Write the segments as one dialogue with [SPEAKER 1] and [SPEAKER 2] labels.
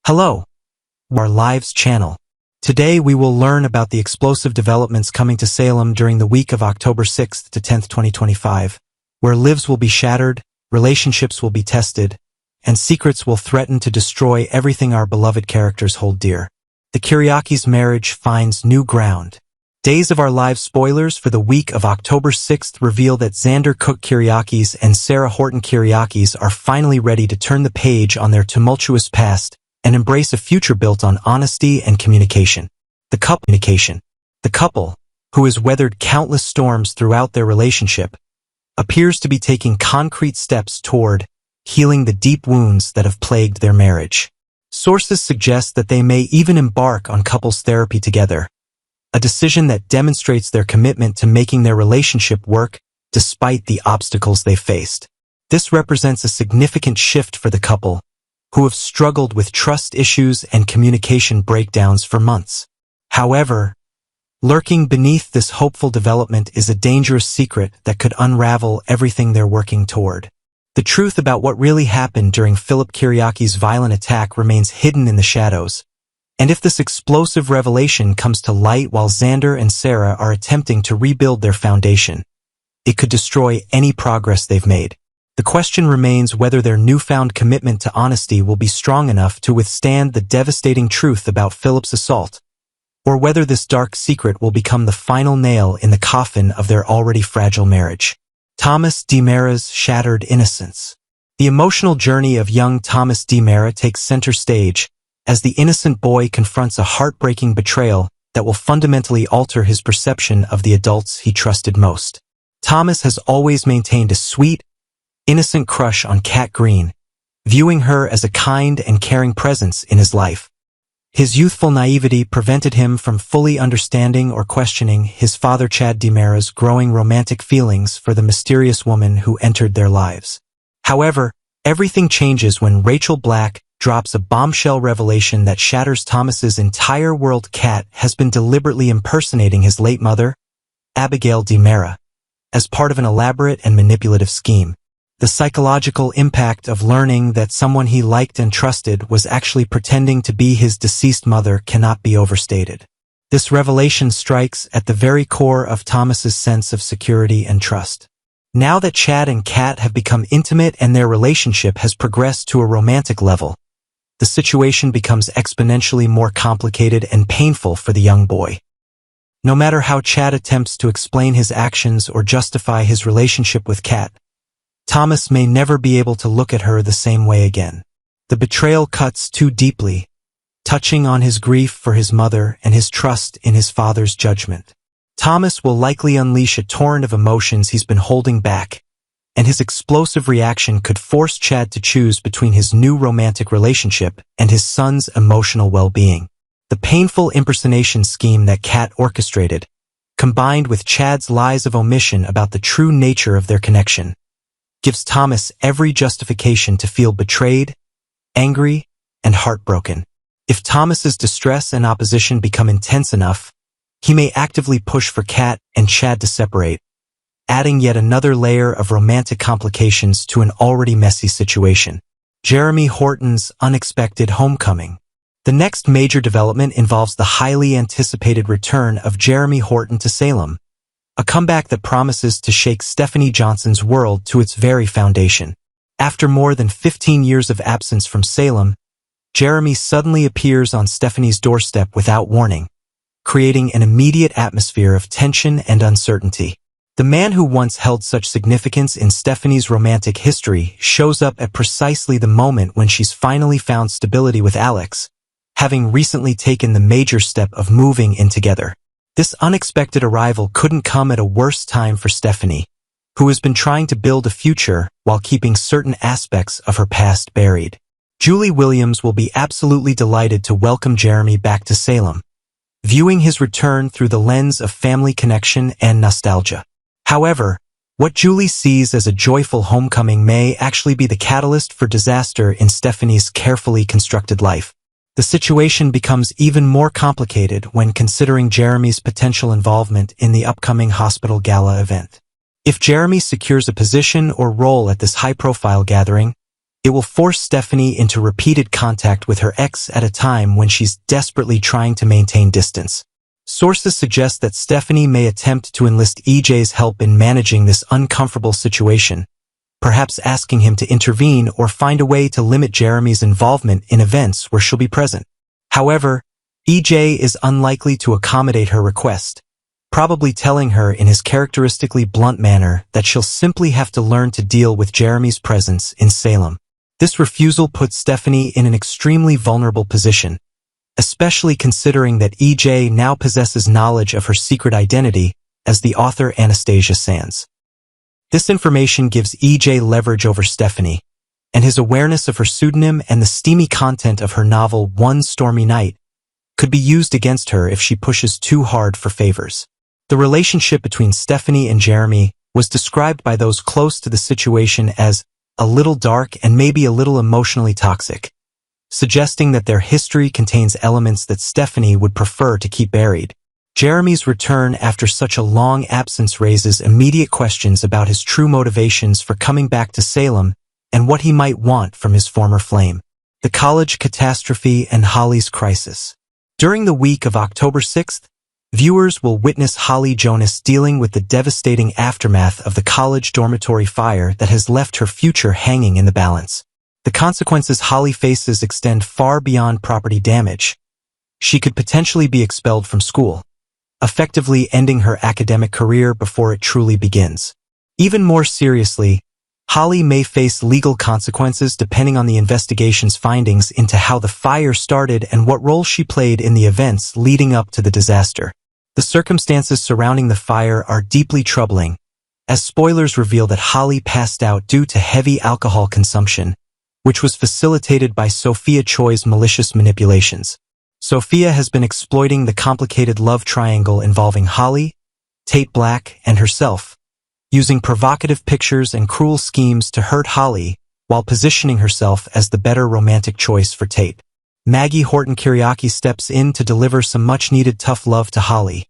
[SPEAKER 1] Hello, our Lives channel. Today we will learn about the explosive developments coming to Salem during the week of October 6th to 10th, 2025, where lives will be shattered, relationships will be tested, and secrets will threaten to destroy everything our beloved characters hold dear. The Kyriakis' marriage finds new ground. Days of Our Lives spoilers for the week of October 6th reveal that Xander Kyriakis and Sarah Horton Kyriakis are finally ready to turn the page on their tumultuous past and embrace a future built on honesty and communication. The couple, who has weathered countless storms throughout their relationship, appears to be taking concrete steps toward healing the deep wounds that have plagued their marriage. Sources suggest that they may even embark on couples therapy together, a decision that demonstrates their commitment to making their relationship work despite the obstacles they faced. This represents a significant shift for the couple, who have struggled with trust issues and communication breakdowns for months. However, lurking beneath this hopeful development is a dangerous secret that could unravel everything they're working toward. The truth about what really happened during Philip Kyriakis' violent attack remains hidden in the shadows, and if this explosive revelation comes to light while Xander and Sarah are attempting to rebuild their foundation, it could destroy any progress they've made. The question remains whether their newfound commitment to honesty will be strong enough to withstand the devastating truth about Philip's assault, or whether this dark secret will become the final nail in the coffin of their already fragile marriage. Thomas DiMera's shattered innocence. The emotional journey of young Thomas DiMera takes center stage as the innocent boy confronts a heartbreaking betrayal that will fundamentally alter his perception of the adults he trusted most. Thomas has always maintained a sweet, innocent crush on Kat Green, viewing her as a kind and caring presence in his life. His youthful naivety prevented him from fully understanding or questioning his father Chad DiMera's growing romantic feelings for the mysterious woman who entered their lives. However, everything changes when Rachel Black drops a bombshell revelation that shatters Thomas's entire world. Kat has been deliberately impersonating his late mother, Abigail DiMera, as part of an elaborate and manipulative scheme. The psychological impact of learning that someone he liked and trusted was actually pretending to be his deceased mother cannot be overstated. This revelation strikes at the very core of Thomas's sense of security and trust. Now that Chad and Kat have become intimate and their relationship has progressed to a romantic level, the situation becomes exponentially more complicated and painful for the young boy. No matter how Chad attempts to explain his actions or justify his relationship with Kat, Thomas may never be able to look at her the same way again. The betrayal cuts too deeply, touching on his grief for his mother and his trust in his father's judgment. Thomas will likely unleash a torrent of emotions he's been holding back, and his explosive reaction could force Chad to choose between his new romantic relationship and his son's emotional well-being. The painful impersonation scheme that Kat orchestrated, combined with Chad's lies of omission about the true nature of their connection, gives Thomas every justification to feel betrayed, angry, and heartbroken. If Thomas's distress and opposition become intense enough, he may actively push for Kat and Chad to separate, adding yet another layer of romantic complications to an already messy situation. Jeremy Horton's unexpected homecoming. The next major development involves the highly anticipated return of Jeremy Horton to Salem, a comeback that promises to shake Stephanie Johnson's world to its very foundation. After more than 15 years of absence from Salem, Jeremy suddenly appears on Stephanie's doorstep without warning, creating an immediate atmosphere of tension and uncertainty. The man who once held such significance in Stephanie's romantic history shows up at precisely the moment when she's finally found stability with Alex, having recently taken the major step of moving in together. This unexpected arrival couldn't come at a worse time for Stephanie, who has been trying to build a future while keeping certain aspects of her past buried. Julie Williams will be absolutely delighted to welcome Jeremy back to Salem, viewing his return through the lens of family connection and nostalgia. However, what Julie sees as a joyful homecoming may actually be the catalyst for disaster in Stephanie's carefully constructed life. The situation becomes even more complicated when considering Jeremy's potential involvement in the upcoming hospital gala event. If Jeremy secures a position or role at this high-profile gathering, It will force Stephanie into repeated contact with her ex at a time when she's desperately trying to maintain distance. Sources suggest that Stephanie may attempt to enlist EJ's help in managing this uncomfortable situation, perhaps asking him to intervene or find a way to limit Jeremy's involvement in events where she'll be present. However, EJ is unlikely to accommodate her request, probably telling her in his characteristically blunt manner that she'll simply have to learn to deal with Jeremy's presence in Salem. This refusal puts Stephanie in an extremely vulnerable position, especially considering that EJ now possesses knowledge of her secret identity as the author Anastasia Sands. This information gives EJ leverage over Stephanie, and his awareness of her pseudonym and the steamy content of her novel One Stormy Night could be used against her if she pushes too hard for favors. The relationship between Stephanie and Jeremy was described by those close to the situation as a little dark and maybe a little emotionally toxic, suggesting that their history contains elements that Stephanie would prefer to keep buried. Jeremy's return after such a long absence raises immediate questions about his true motivations for coming back to Salem and what he might want from his former flame. The college catastrophe and Holly's crisis. During the week of October 6th, viewers will witness Holly Jonas dealing with the devastating aftermath of the college dormitory fire that has left her future hanging in the balance. The consequences Holly faces extend far beyond property damage. She could potentially be expelled from school, effectively ending her academic career before it truly begins. Even more seriously, Holly may face legal consequences depending on the investigation's findings into how the fire started and what role she played in the events leading up to the disaster. The circumstances surrounding the fire are deeply troubling, as spoilers reveal that Holly passed out due to heavy alcohol consumption, which was facilitated by Sophia Choi's malicious manipulations. Sophia has been exploiting the complicated love triangle involving Holly, Tate Black, and herself, using provocative pictures and cruel schemes to hurt Holly while positioning herself as the better romantic choice for Tate. Maggie Horton Kiriaki steps in to deliver some much-needed tough love to Holly,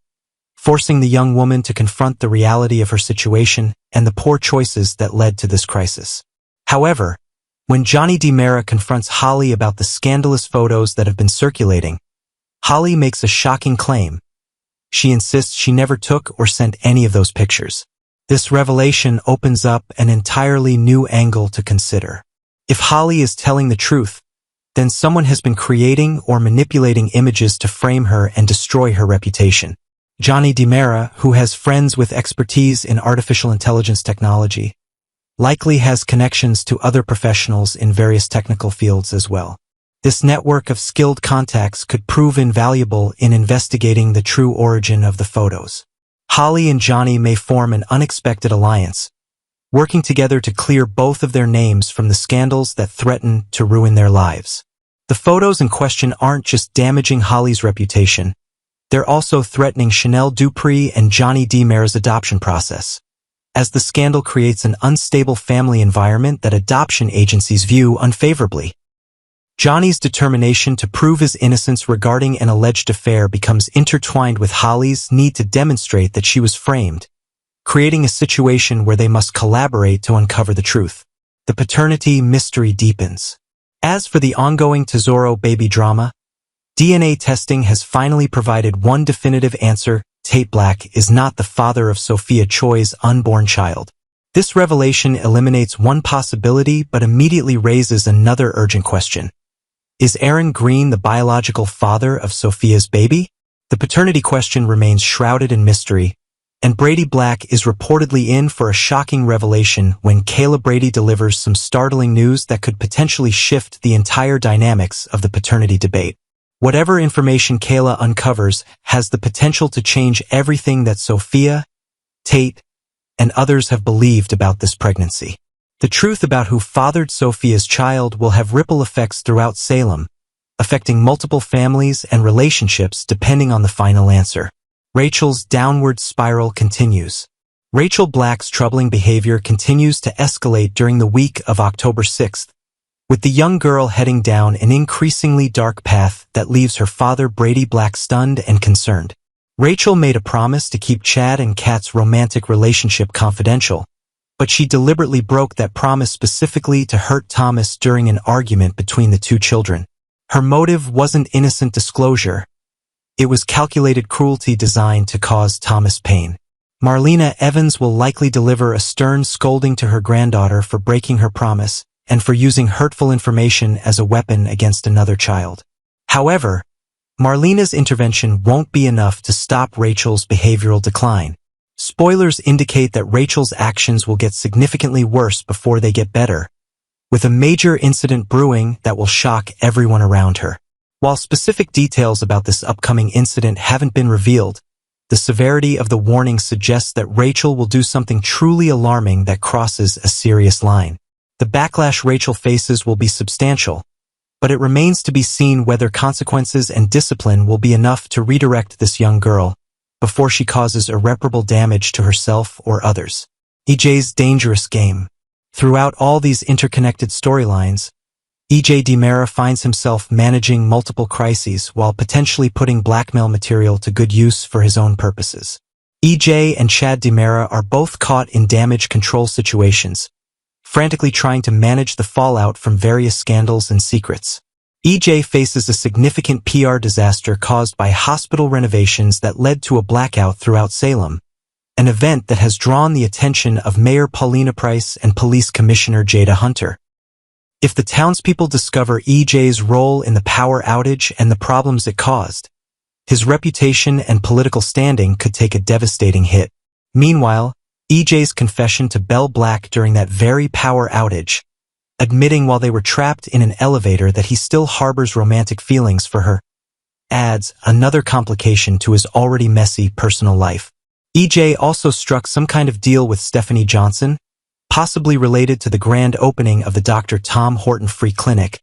[SPEAKER 1] forcing the young woman to confront the reality of her situation and the poor choices that led to this crisis. However, when DiMera confronts Holly about the scandalous photos that have been circulating, Holly makes a shocking claim. She insists she never took or sent any of those pictures. This revelation opens up an entirely new angle to consider. If Holly is telling the truth, then someone has been creating or manipulating images to frame her and destroy her reputation. DiMera, who has friends with expertise in artificial intelligence technology, likely has connections to other professionals in various technical fields as well. This network of skilled contacts could prove invaluable in investigating the true origin of the photos. Holly and Johnny may form an unexpected alliance, working together to clear both of their names from the scandals that threaten to ruin their lives. The photos in question aren't just damaging Holly's reputation, they're also threatening Chanel Dupree and Johnny DiMera's adoption process, as the scandal creates an unstable family environment that adoption agencies view unfavorably. Johnny's determination to prove his innocence regarding an alleged affair becomes intertwined with Holly's need to demonstrate that she was framed, creating a situation where they must collaborate to uncover the truth. The paternity mystery deepens. As for the ongoing Tesoro baby drama, DNA testing has finally provided one definitive answer: Tate Black is not the father of Sophia Choi's unborn child. This revelation eliminates one possibility but immediately raises another urgent question. Is Aaron Green the biological father of Sophia's baby? The paternity question remains shrouded in mystery, and Brady Black is reportedly in for a shocking revelation when Kayla Brady delivers some startling news that could potentially shift the entire dynamics of the paternity debate. Whatever information Kayla uncovers has the potential to change everything that Sophia, Tate, and others have believed about this pregnancy. The truth about who fathered Sophia's child will have ripple effects throughout Salem, affecting multiple families and relationships depending on the final answer. Rachel's downward spiral continues. Rachel Black's troubling behavior continues to escalate during the week of October 6th, with the young girl heading down an increasingly dark path that leaves her father Brady Black stunned and concerned. Rachel made a promise to keep Chad and Kat's romantic relationship confidential, but she deliberately broke that promise specifically to hurt Thomas during an argument between the two children. Her motive wasn't innocent disclosure. It was calculated cruelty designed to cause Thomas pain. Marlena Evans will likely deliver a stern scolding to her granddaughter for breaking her promise and for using hurtful information as a weapon against another child. However, Marlena's intervention won't be enough to stop Rachel's behavioral decline. Spoilers indicate that Rachel's actions will get significantly worse before they get better, with a major incident brewing that will shock everyone around her. While specific details about this upcoming incident haven't been revealed, the severity of the warning suggests that Rachel will do something truly alarming that crosses a serious line. The backlash Rachel faces will be substantial, but it remains to be seen whether consequences and discipline will be enough to redirect this young girl before she causes irreparable damage to herself or others. EJ's dangerous game. Throughout all these interconnected storylines, DiMera finds himself managing multiple crises while potentially putting blackmail material to good use for his own purposes. and DiMera are both caught in damage control situations, frantically trying to manage the fallout from various scandals and secrets. faces a significant PR disaster caused by hospital renovations that led to a blackout throughout Salem, an event that has drawn the attention of Mayor Paulina Price and Police Commissioner Jada Hunter. If the townspeople discover EJ's role in the power outage and the problems it caused, his reputation and political standing could take a devastating hit. Meanwhile, EJ's confession to Belle Black during that very power outage, admitting while they were trapped in an elevator that he still harbors romantic feelings for her, adds another complication to his already messy personal life. EJ also struck some kind of deal with Stephanie Johnson, possibly related to the grand opening of the Dr. Tom Horton Free Clinic,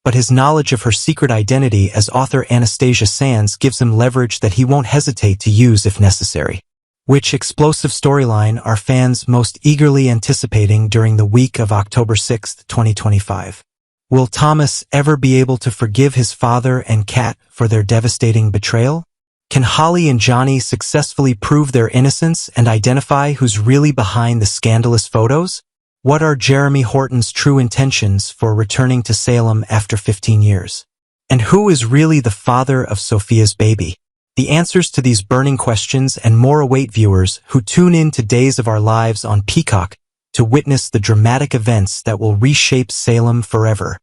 [SPEAKER 1] but his knowledge of her secret identity as author Anastasia Sands gives him leverage that he won't hesitate to use if necessary. Which explosive storyline are fans most eagerly anticipating during the week of October 6, 2025? Will Thomas ever be able to forgive his father and Kat for their devastating betrayal? Can Holly and Johnny successfully prove their innocence and identify who's really behind the scandalous photos? What are Jeremy Horton's true intentions for returning to Salem after 15 years? And who is really the father of Sophia's baby? The answers to these burning questions and more await viewers who tune in to Days of Our Lives on Peacock to witness the dramatic events that will reshape Salem forever.